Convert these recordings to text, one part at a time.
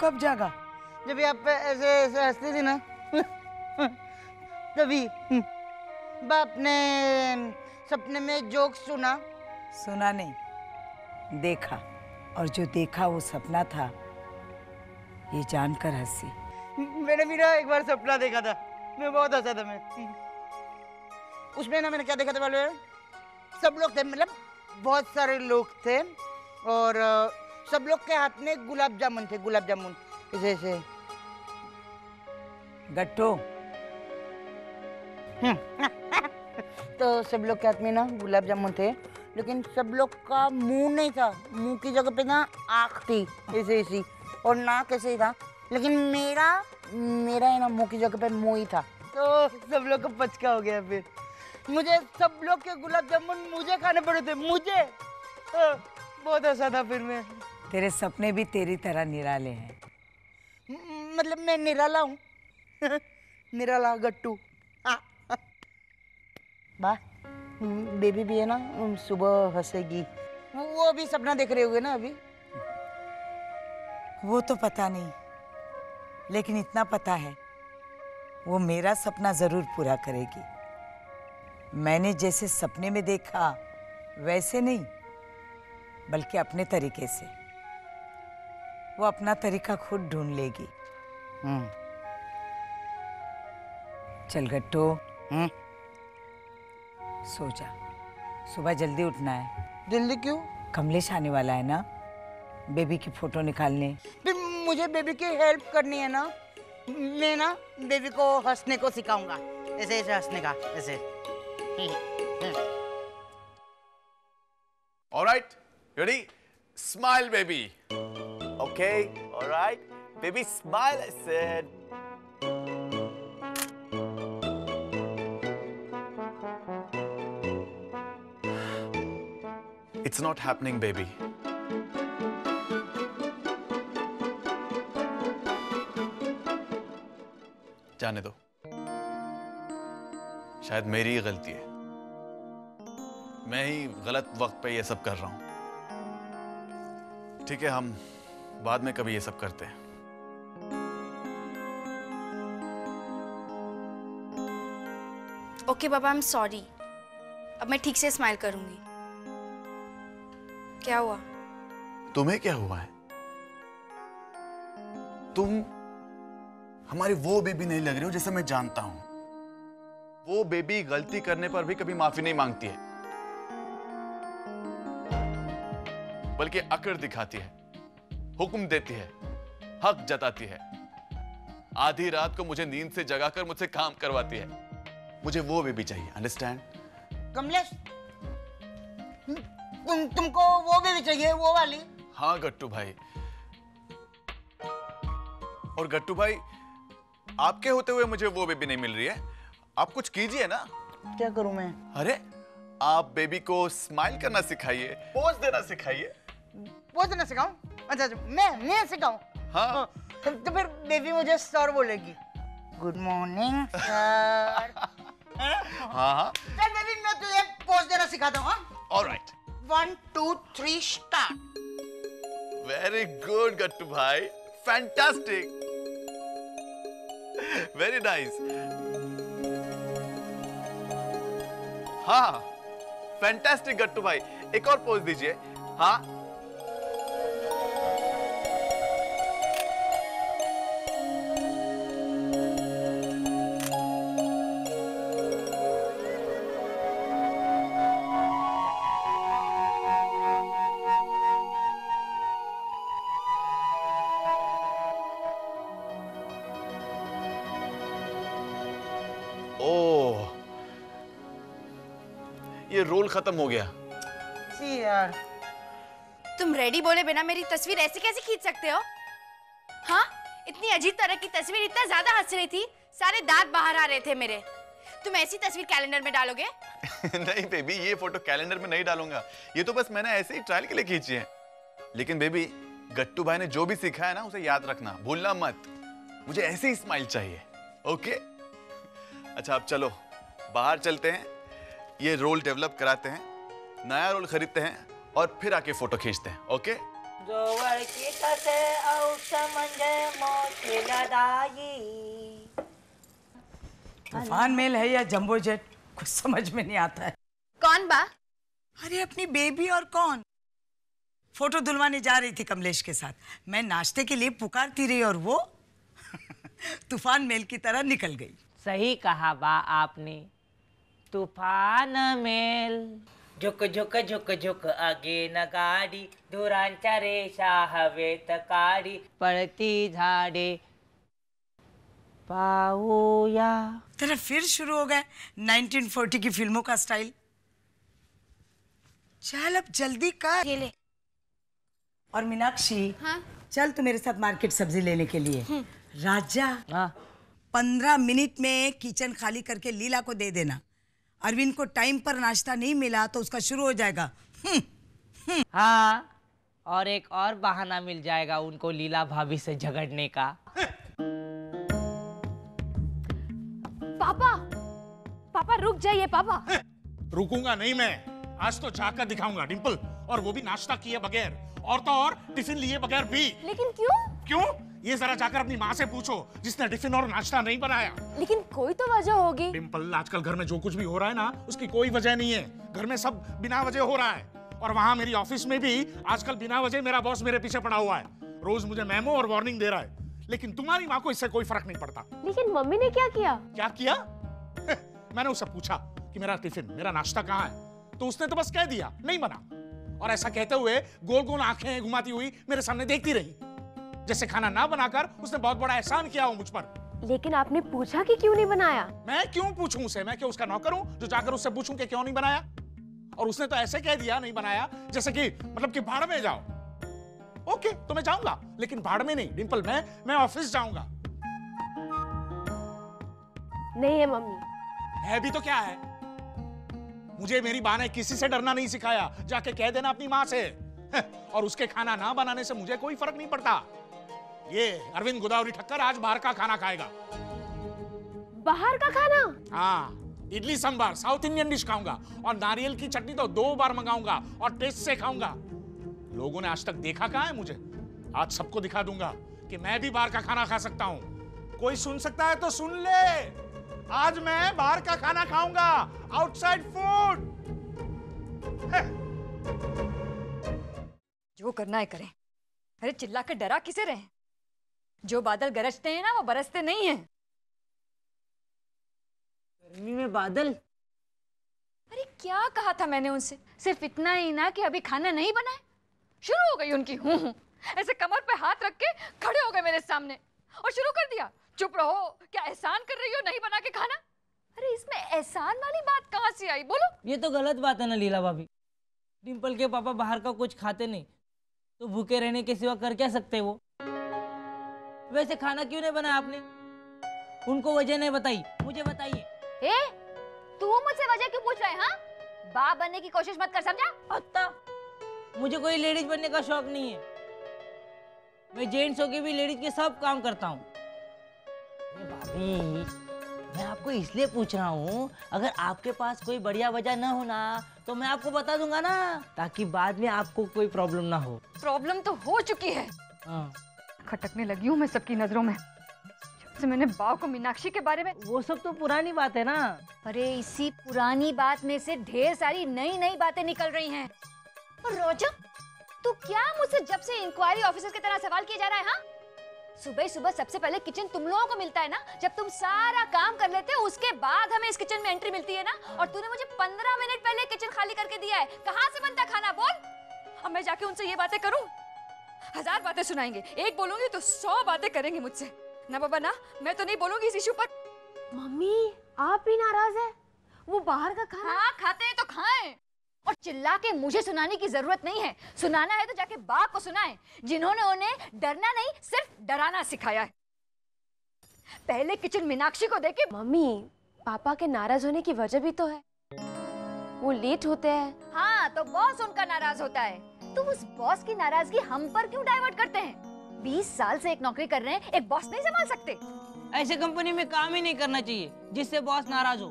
कब जागा? जब आप ऐसे ऐसे हंसती थी ना तभी बाप ने सपने में जोक सुना। सुना नहीं, देखा। और जो देखा वो सपना था, ये जानकर हंसी। मैंने भी ना एक बार सपना देखा था, मैं बहुत हंसा था। मैं उसमें ना मैंने क्या देखा था मालूम है? सब लोग थे, मतलब बहुत सारे लोग थे और सब लोग के हाथ में गुलाब जामुन थे, गुलाब जामुन ऐसे ऐसे। गट्टू। तो सब लोग के हाथ में ना गुलाब जामुन थे, लेकिन सब लोग का मुंह नहीं था, मुंह की जगह पे ना आँख थी ऐसे ऐसी, और नाक ऐसे ही था, लेकिन मेरा है ना मुंह की जगह पे मुंह ही था। तो सब लोग को पचका हो गया। फिर मुझे सब लोग के गुलाब जामुन मुझे खाने पड़े थे, मुझे। बहुत हंसा था फिर मैं। तेरे सपने भी तेरी तरह निराले हैं। मतलब मैं निराला हूँ। निराला गट्टू। बा बेबी भी है ना, सुबह हंसेगी। वो भी सपना देख रहे होगे ना अभी। वो तो पता नहीं, लेकिन इतना पता है वो मेरा सपना जरूर पूरा करेगी। मैंने जैसे सपने में देखा वैसे नहीं, बल्कि अपने तरीके से। वो अपना तरीका खुद ढूंढ लेगी। चल गट्टू, सो जा, सुबह जल्दी उठना है। जल्दी क्यों? कमलेश आने वाला है ना, बेबी की फोटो निकालने। फिर मुझे बेबी की हेल्प करनी है ना। मैं ना बेबी को हंसने को सिखाऊंगा, ऐसे ऐसे हंसने का, ऐसे। Alright, ready? Smile, baby. Okay, alright. Baby, smile, I said. It's not happening, baby. जाने दो, शायद मेरी ही गलती है। मैं ही गलत वक्त पे ये सब कर रहा हूं। ठीक है, हम बाद में कभी ये सब करते हैं। Okay Baba, I am sorry. अब मैं ठीक से स्माइल करूंगी। क्या हुआ? तुम्हें क्या हुआ है? तुम हमारी वो बेबी नहीं लग रही हो जैसे मैं जानता हूं। वो बेबी गलती करने पर भी कभी माफी नहीं मांगती है, बल्कि अकड़ दिखाती है, हुक्म देती है, हक जताती है। आधी रात को मुझे नींद से जगाकर मुझसे काम करवाती है। मुझे वो बेबी चाहिए, अंडरस्टैंड? कमलेश, तुमको वो बेबी चाहिए, वो वाली? हाँ गट्टू भाई। और गट्टू भाई, आपके होते हुए मुझे वो बेबी नहीं मिल रही है। आप कुछ कीजिए ना। क्या करूं मैं? अरे, आप बेबी को स्माइल करना सिखाइए, पोज देना सिखाइए। पोज देना सिखाऊं? अच्छा, मैं सिखाऊं? हाँ। तो फिर बेबी मुझे सर बोलेगी। Good morning sir. हाँ। चल बेबी, मैं तुझे पोज देना सिखाता हूँ। ऑलराइट। 1 2 3 स्टार्ट। वेरी गुड गट्टू भाई, फैंटास्टिक, वेरी नाइस। हाँ, फैंटास्टिक गट्टू भाई, एक और पोज दीजिए। हाँ। ओह, ये रोल खत्म हो गया। सी यार, तुम रेडी बोले बिना मेरी तस्वीर ऐसे कैसे खींच सकते हो? हाँ, इतनी अजीब तरह की तस्वीर, इतना ज्यादा हंस रही थी, सारे दांत बाहर आ रहे थे मेरे। तुम ऐसी तस्वीर कैलेंडर में डालोगे? नहीं बेबी, ये फोटो कैलेंडर में नहीं डालूंगा। ये तो बस मैंने ऐसे ही ट्रायल के लिए खींची है। लेकिन बेबी, गट्टू भाई ने जो भी सिखाया ना, उसे याद रखना, भूलना मत। मुझे ऐसी ही स्माइल चाहिए, ओके? अच्छा, अब चलो बाहर चलते हैं, ये रोल डेवलप कराते हैं, नया रोल खरीदते हैं और फिर आके फोटो खींचते हैं, ओके? जवळ की तसे औष म्हणजे मोठीला दाई. तूफान मेल है या जंबो जेट, कुछ समझ में नहीं आता है. कौन बा? अरे अपनी बेबी और कौन. फोटो धुलवाने जा रही थी कमलेश के साथ. मैं नाश्ते के लिए पुकारती रही और वो तूफान मेल की तरह निकल गई. सही कहा बा आपने. तूफान मेल. झुक झुक झुक झुक आगे न गाडी, धुरांच्या रेषा हवेत काढी, पळती झाडे पाहूया. तेरा फिर शुरू हो गया 1940 की फिल्मों का स्टाइल. चल अब जल्दी कर. ये ले. और मीनाक्षी, हाँ? चल तू मेरे साथ मार्केट सब्जी लेने के लिए. राजा, हाँ 15 मिनट में किचन खाली करके लीला को दे देना. अरविंद को टाइम पर नाश्ता नहीं मिला तो उसका शुरू हो जाएगा. हाँ, और एक और बहाना मिल जाएगा उनको लीला भाभी से झगड़ने का. पापा, पापा रुक जाइए पापा. रुकूंगा नहीं मैं. आज तो जाकर दिखाऊंगा डिंपल, और वो भी नाश्ता किए बगैर, और तो और टिफिन लिए बगैर भी. लेकिन क्यों? क्यों? ये जरा जाकर अपनी माँ से पूछो जिसने टिफिन और नाश्ता नहीं बनाया. लेकिन कोई तो वजह होगी. डिंपल, आजकल घर में जो कुछ भी हो रहा है ना, उसकी कोई वजह नहीं है. घर में सब बिना वजह हो रहा है. और वहाँ मेरी ऑफिस में भी आजकल बिना वजह मेरा बॉस मेरे पीछे पड़ा हुआ है. रोज मुझे मेमो और वार्निंग दे रहा है. लेकिन तुम्हारी माँ को इससे कोई फर्क नहीं पड़ता. लेकिन मम्मी ने क्या किया? क्या किया? मैंने उससे पूछा कि मेरा टिफिन, मेरा नाश्ता कहाँ है, तो उसने तो बस कह दिया नहीं बना. और ऐसा कहते हुए गोल गोल आंखें घुमाती हुई मेरे सामने देखती रही, जैसे खाना ना बनाकर उसने बहुत बड़ा एहसान किया हो मुझ पर. लेकिन आपने पूछा कि क्यों नहीं बनाया? मैं क्यों पूछूं उसे? मैं क्या उसका नौकर हूं जो जाकर उससे पूछूं कि क्यों नहीं बनाया? और उसने तो ऐसे कह दिया नहीं बनाया, जैसे कि मतलब कि भाड़ में जाओ. ओके, तो मैं जाऊंगा, लेकिन भाड़ में नहीं डिंपल. मैं ऑफिस जाऊंगा. नहीं है मम्मी. है भी तो क्या है? मुझे मेरी माँ ने किसी से डरना नहीं सिखाया. जाके कह देना अपनी माँ से. और उसके खाना ना बनाने से मुझे कोई फर्क नहीं पड़ता. ये अरविंद गोदावरी ठक्कर आज बाहर का खाना खाएगा. बाहर का खाना? हाँ, idli sambar south Indian dish खाऊंगा, और नारियल की चटनी तो 2 बार मंगाऊंगा और टेस्ट से खाऊंगा. लोगों ने आज तक देखा कहाँ है मुझे? आज सबको दिखा दूंगा कि मैं भी बाहर का खाना खा सकता हूँ. कोई सुन सकता है तो सुन ले. आज मैं बाहर का खाना खाऊंगा. Outside food. जो करना है करें. अरे चिल्ला कर डरा किसे रहे? जो बादल गरजते हैं ना वो बरसते नहीं हैं. गर्मी में बादल. अरे क्या कहा था मैंने उनसे? सिर्फ इतना ही ना कि अभी खाना नहीं बना है. शुरू हो गई उनकी हूं. ऐसे कमर पे हाथ रख के खड़े हो गए मेरे सामने और शुरू कर दिया. चुप रहो, क्या एहसान कर रही हो नहीं बना के खाना? अरे इसमें एहसान वाली बात कहाँ से आई बोलो? ये तो गलत बात है ना लीला भाभी. डिंपल के पापा बाहर का कुछ खाते नहीं, तो भूखे रहने के सिवा कर क्या सकते वो? वैसे खाना क्यों नहीं बनाया आपने? उनको वजह नहीं बताई, मुझे बताइए. ए, तू मुझसे वजह क्यों पूछ रहा है? हाँ, बाप बनने की कोशिश मत कर, समझा? अत्ता, मुझे कोई लेडीज बनने का शौक नहीं है. मैं जेंट्स होके भी लेडीज के सब काम करता हूँ. भाभी, मैं आपको इसलिए पूछ रहा हूँ, अगर आपके पास कोई बढ़िया वजह ना हो ना, तो मैं आपको बता दूंगा ना, ताकि बाद में आपको कोई प्रॉब्लम ना हो. प्रॉब्लम तो हो चुकी है. हाँ. खटकने लगी हूँ मैं सबकी नजरों में. जब से मैंने बाव को मीनाक्षी के बारे में. वो सब तो पुरानी बात है ना. अरे इसी पुरानी बात में से ढेर सारी नई नई बातें निकल रही हैं. और रोजा, तू क्या मुझसे जब से इंक्वायरी ऑफिसर की तरह सवाल किए जा रहा है? हाँ, सुबह सुबह सबसे पहले किचन तुम लोगों को मिलता है ना. जब तुम सारा काम कर लेते हो उसके बाद हमें इस किचन में एंट्री मिलती है ना. और तूने मुझे 15 मिनट पहले किचन खाली करके दिया है. कहाँ से बनता खाना बोल? अब मैं जाके उनसे ये बातें करूं? 1000 बातें सुनाएंगे. एक बोलूंगी तो 100 बातें करेंगे मुझसे. ना बाबा ना, मैं तो नहीं बोलूंगी इस इशू पर. मम्मी आप भी नाराज है? वो बाहर का खाना? हाँ, खाते हैं तो खाएं. और चिल्ला के मुझे सुनाने की जरूरत नहीं है. सुनाना है तो जाके बाप को सुनाए, जिन्होंने उन्हें डरना नहीं सिर्फ डराना सिखाया है. पहले किचन मीनाक्षी को देखे. मम्मी पापा के नाराज होने की वजह भी तो है. वो लेट होते हैं. हाँ, तो बॉस उनका नाराज होता है. तो उस बॉस की नाराजगी हम पर क्यों डाइवर्ट करते हैं? 20 साल से एक नौकरी कर रहे हैं, एक बॉस नहीं संभाल सकते? ऐसे कंपनी में काम ही नहीं करना चाहिए जिससे बॉस नाराज हो.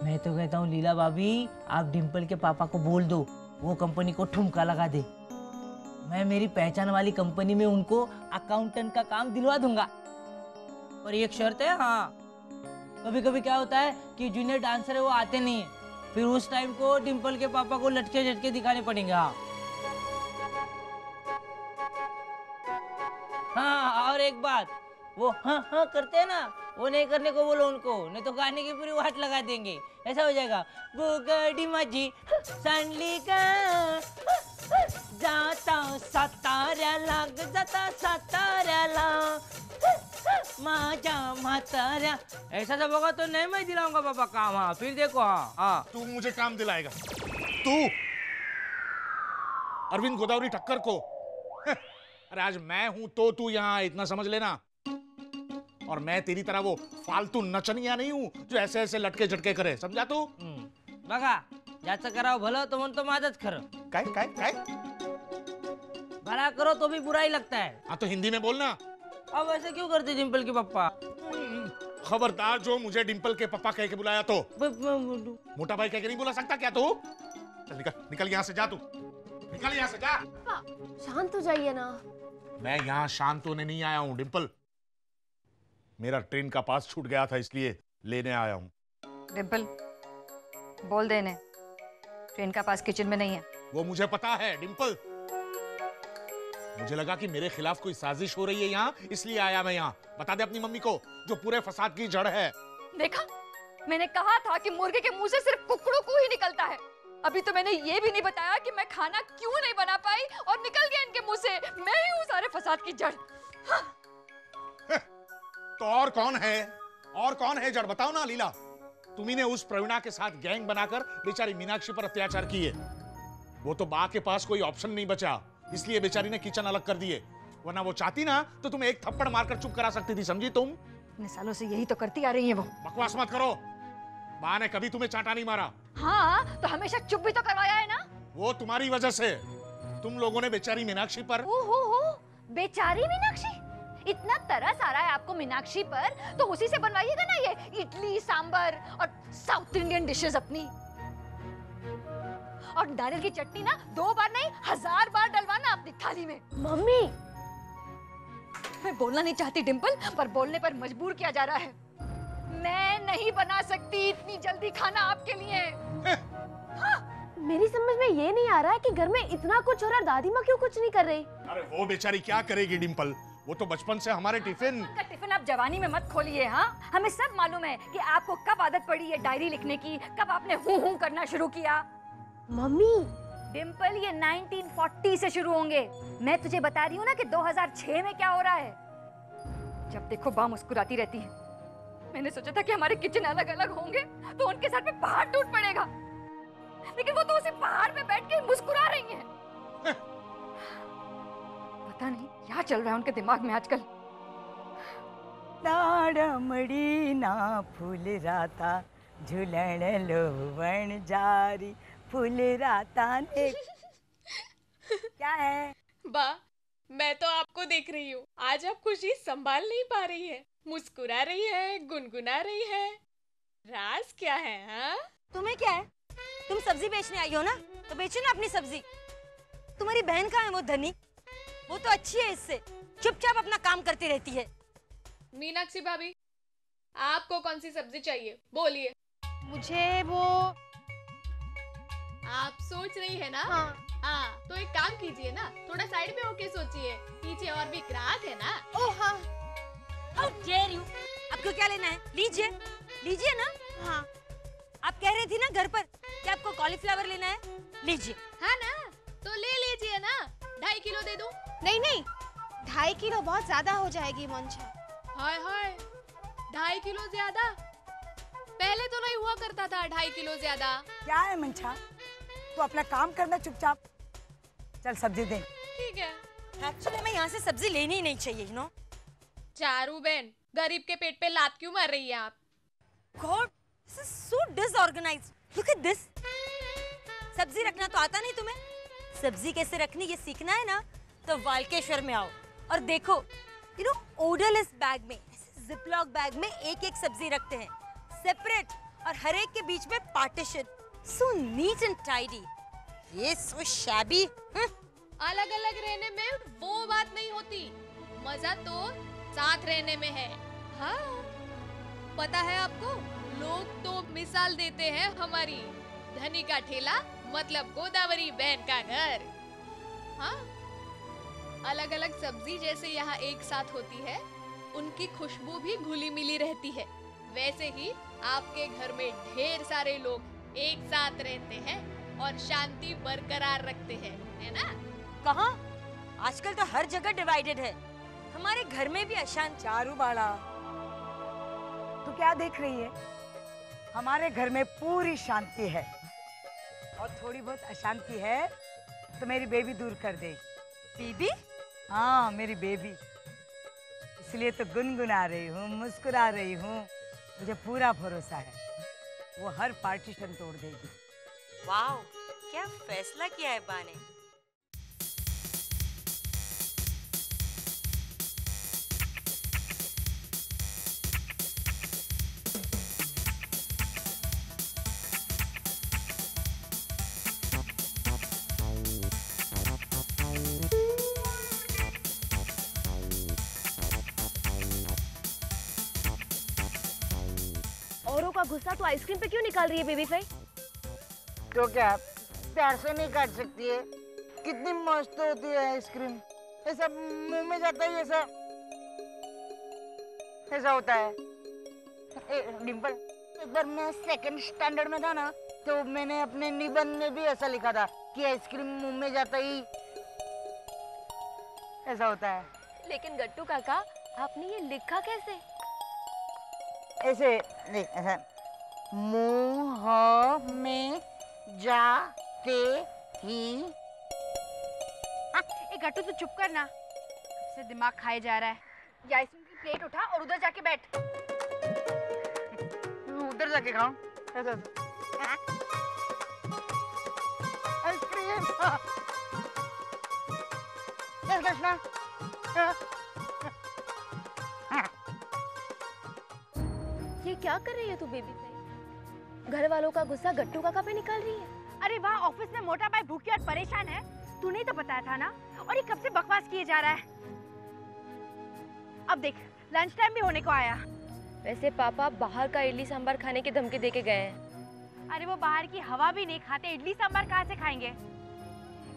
मैं तो कहता हूँ लीला भाभी, आप डिंपल के पापा को बोल दो वो कंपनी को ठुमका लगा दे. मैं मेरी पहचान वाली कंपनी में उनको अकाउंटेंट का काम दिलवा दूंगा। और एक शर्त है, हाँ, कभी कभी क्या होता है कि जूनियर डांसर है वो आते नहीं है, फिर उस टाइम को डिम्पल के पापा को लटके झटके दिखाने पड़ेंगे। हाँ, और एक बात, वो हाँ हाँ करते हैं ना, वो नहीं करने को बोलो उनको, नहीं तो गाने की पूरी वाट लगा देंगे। ऐसा हो जाएगा, वो गाड़ी माझी सांडली का जाता साताऱ्याला जाता साताऱ्याला माझ्या म्हाताऱ्या, ऐसा सब होगा तो नहीं मैं दिलाऊंगा पापा काम। हाँ फिर देखो। हाँ हाँ, तू मुझे काम दिलाएगा? तू अरविंद गोदावरी ठक्कर को? अरे आज मैं हूं तो तू यहाँ, इतना समझ लेना। और मैं तेरी तरह वो फालतू नचनिया नहीं हूं जो ऐसे ऐसे लटके झटके करे, समझा तू? बघा, ज्याचं करावं भलं तो म्हणतो माझंच खरं, काय काय काय? भला करो तो भी बुरा ही लगता है। हाँ तो हिंदी में बोलना। अब ऐसे क्यों करते डिम्पल के पापा? खबरदार जो मुझे डिम्पल के पापा कह के बुलाया तो मोटा भाई कह के नहीं बुला सकता क्या तू? चल निकल निकल यहाँ से, जा तू, निकल यहाँ से, जा। शांत हो जाइए ना। मैं यहाँ शांत होने नहीं आया हूँ डिम्पल, मेरा ट्रेन का पास छूट गया था इसलिए लेने आया हूँ। डिम्पल, बोल दे इन्हें, ट्रेन का पास किचन में नहीं है। वो मुझे पता है डिम्पल, मुझे लगा कि मेरे खिलाफ कोई साजिश हो रही है यहाँ, इसलिए आया मैं यहाँ। बता दे अपनी मम्मी को जो पूरे फसाद की जड़ है। देखा, मैंने कहा था कि मुर्गे के मुंह से सिर्फ कुकड़ों को ही निकलता है। अभी तो मैंने ये भी नहीं बताया कि मैं खाना क्यों नहीं बना पाई और निकल गया इनके मुंह से। मैं ही हूँ सारे फसाद की जड़। तो और कौन है? और कौन है जड़? बताओ ना लीला। तुम्ही ने उस प्रवीणा के साथ गैंग बनाकर बेचारी मीनाक्षी पर अत्याचार किए। वो तो बा के पास कोई ऑप्शन नहीं बचा, इसलिए बेचारी ने किचन अलग कर दिए, वरना वो चाहती ना तो तुम्हें एक थप्पड़ मारकर चुप करा सकती थी, समझी तुम? इतने सालों से यही तो करती आ रही है वो। बकवास मत करो, बा ने कभी तुम्हें चांटा नहीं मारा। हाँ, तो हमेशा चुप भी तो करवाया है ना। वो तुम्हारी वजह से, तुम लोगों ने बेचारी मीनाक्षी पर। ओहो, बेचारी मीनाक्षी, इतना तरस आ रहा है आपको मीनाक्षी पर, तो उसी से बनवाइएगा ना ये इडली सांबर और साउथ इंडियन डिशेस अपनी। और नारियल की चटनी ना 2 बार नहीं 1000 बार डलवाना अपनी थाली में। मम्मी, मैं बोलना नहीं चाहती डिम्पल, पर बोलने पर मजबूर किया जा रहा है। मैं नहीं बना सकती इतनी जल्दी खाना आपके लिए। मेरी समझ में ये नहीं आ रहा है कि घर में इतना कुछ हो रहा है, दादी माँ क्यों कुछ नहीं कर रही? अरे वो बेचारी क्या करेगी डिम्पल, वो तो बचपन से हमारे टिफिन। का टिफिन आप जवानी में मत खोलिए। हाँ, हमें सब मालूम है कि आपको कब आदत पड़ी है डायरी लिखने की, कब आपने हूं करना शुरू किया। मम्मी, डिम्पल, ये 1940 से शुरू होंगे। मैं तुझे बता रही हूँ ना कि 2006 में क्या हो रहा है। जब देखो बा मुस्कुराती रहती है। मैंने सोचा था कि हमारे किचन अलग अलग होंगे तो उनके सर पे पहाड़ टूट पड़ेगा, लेकिन वो तो उसी पहाड़ पे बैठ के मुस्कुरा रही हैं। पता नहीं क्या चल रहा है उनके दिमाग में आजकल। दाडमडी ना फूल राता झुलण लोवण जारी फूल राता ने। क्या है बा, मैं तो आपको देख रही हूँ, आज आप खुशी संभाल नहीं पा रही है, मुस्कुरा रही है, गुनगुना रही है, राज क्या है? हाँ, तुम्हें क्या है? तुम सब्जी बेचने आई हो ना, तो बेचो ना अपनी सब्जी। तुम्हारी बहन कहाँ है वो धनी? वो तो अच्छी है इससे, चुपचाप अपना काम करती रहती है। मीनाक्षी भाभी, आपको कौन सी सब्जी चाहिए, बोलिए। मुझे वो, आप सोच रही है ना? हाँ, तो एक काम कीजिए ना, थोड़ा साइड में होके सोचिए, पीछे और भी ग्राहक है ना। ओह हाँ, How dare you? आपको क्या लेना है? लीजिए, लीजिए ना। हाँ, आप कह रही थी ना घर पर कि आपको कॉलीफ्लावर लेना है, लीजिए। हाँ ना, तो ले लीजिए ना, 2.5 किलो दे दूं? नहीं नहीं, 2.5 किलो बहुत ज्यादा हो जाएगी मंशा। हाय हाय, 2.5 किलो ज्यादा? पहले तो नहीं हुआ करता था 2.5 किलो ज्यादा। क्या है मंशा, तू अपना काम करना चुपचाप। चल सब्जी दे। ठीक है। एक्चुअली मैं यहाँ से सब्जी लेनी ही नहीं चाहिए, यू नो। चारू बहन, गरीब के पेट पे लात क्यों मार रही है आप? God, this is so disorganized. Look at this. सब्जी रखना तो आता नहीं तुम्हें? सब्जी कैसे रखनी ये सीखना है ना, तो वालकेश्वर में आओ और देखो, you know, odorless बैग में, जिपलॉक बैग में एक एक सब्जी रखते हैं, सेपरेट, और हर एक के बीच में partition, so neat and tidy. ये so shabby. अलग अलग रहने में वो बात नहीं होती, मजा तो साथ रहने में है। हाँ, पता है आपको, लोग तो मिसाल देते हैं हमारी, धनी का ठेला मतलब गोदावरी बहन का घर। हाँ, अलग अलग सब्जी जैसे यहाँ एक साथ होती है, उनकी खुशबू भी घुली मिली रहती है, वैसे ही आपके घर में ढेर सारे लोग एक साथ रहते हैं और शांति बरकरार रखते हैं, है ना? कहाँ? आजकल तो हर जगह डिवाइडेड है। हमारे घर में भी अशांत। चारू बाला, तू क्या देख रही है? हमारे घर में पूरी शांति है, और थोड़ी बहुत अशांति है तो मेरी बेबी दूर कर दे। बेबी? हाँ, मेरी बेबी। इसलिए तो गुनगुना रही हूँ, मुस्कुरा रही हूँ। मुझे पूरा भरोसा है वो हर पार्टीशन तोड़ देगी। वाह, क्या फैसला किया है बा ने। औरों का गुस्सा तो आइसक्रीम पे क्यों निकाल रही है बेबी फाई? तो क्या प्यार से नहीं काट सकती है? कितनी मस्त होती है आइसक्रीम, ऐसा मुंह में जाता ही ऐसा होता है। डिम्पल, एक बार मैं सेकंड स्टैंडर्ड में था ना, तो मैंने अपने निबंध में भी ऐसा लिखा था कि आइसक्रीम मुंह में जाता ही ऐसा होता है। लेकिन गट्टू काका, आपने ये लिखा कैसे? ऐसे देख, ऐसा मुंह में जाते ही। ए गट्टू, तू चुप कर ना, इससे दिमाग खाए जा रहा है। ये आइसक्रीम की प्लेट उठा और उधर जाके बैठ। उधर जाके खाऊं? आइसक्रीम। चल कृष्णा। ये क्या कर रही है तू बेबी फाई? घर वालों का गुस्सा गट्टू काका पे निकाल रही है? अरे वाह, ऑफिस में मोटा भाई भूखी और परेशान है, तूने ही तो बताया था ना। और ये कब से बकवास किए जा रहा है। अब देख, लंच टाइम भी होने को आया। वैसे पापा बाहर का इडली सांभर खाने की धमकी देके गए हैं। अरे वो बाहर की हवा भी नहीं खाते, इडली सांभर कहाँ से खाएंगे?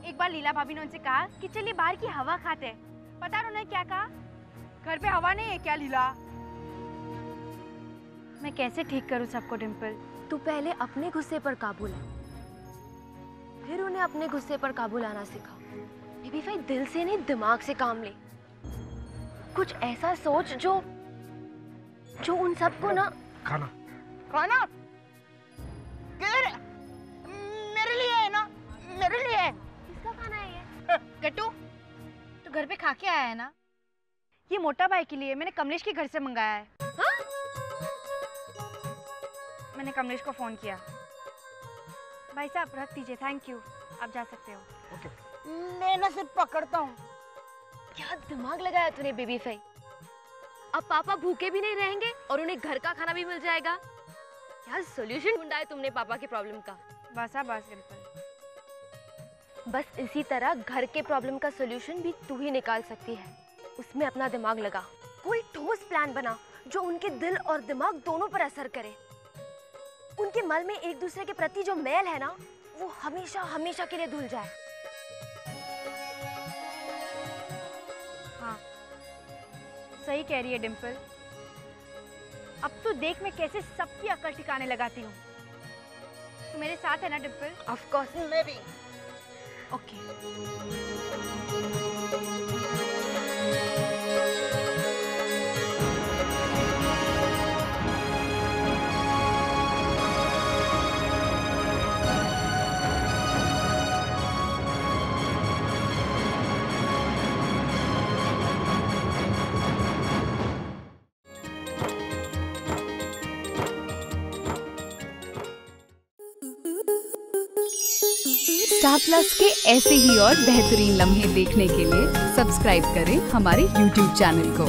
एक बार लीला भाभी ने उनसे कहा कि चलिए बाहर की हवा खाते। पता उन्होंने क्या कहा? घर पे हवा नहीं है क्या लीला? मैं कैसे ठीक करूं सबको डिम्पल? तू पहले अपने गुस्से पर काबू ला, फिर उन्हें अपने गुस्से पर काबू लाना सिखा। बेबी फाई, दिल से नहीं दिमाग से काम ले। कुछ ऐसा सोच जो उन सबको ना। खाना खाना मेरे लिए है ना, मेरे लिए है। किसका खाना है ये? गट्टू, तू घर पे खा के आया है ना? ये मोटा भाई के लिए मैंने कमलेश के घर से मंगाया है। हाँ? मैंने कमलेश को फोन किया। भाई साहब रख दीजिए, थैंक यू, आप जा सकते हो। ओके। मैं ना सिर्फ पकड़ता हूँ। क्या दिमाग लगाया तूने बेबी फाई? अब पापा भूखे भी नहीं रहेंगे और उन्हें घर का खाना भी मिल जाएगा। क्या सॉल्यूशन ढूंढा है तुमने पापा के प्रॉब्लम का? बस डिम्पल, बस इसी तरह घर के प्रॉब्लम का सॉल्यूशन भी तू ही निकाल सकती है। उसमें अपना दिमाग लगा, कोई ठोस प्लान बना जो उनके दिल और दिमाग दोनों पर असर करे। उनके मन में एक दूसरे के प्रति जो मैल है ना, वो हमेशा हमेशा के लिए धुल जाए। हाँ, सही कह रही है डिम्पल। अब तो देख मैं कैसे सबकी अकल ठिकाने लगाती हूँ। तू मेरे साथ है ना डिम्पल? Of course. मैं भी। ओके। स्टार प्लस के ऐसे ही और बेहतरीन लम्हे देखने के लिए सब्सक्राइब करें हमारे YouTube चैनल को।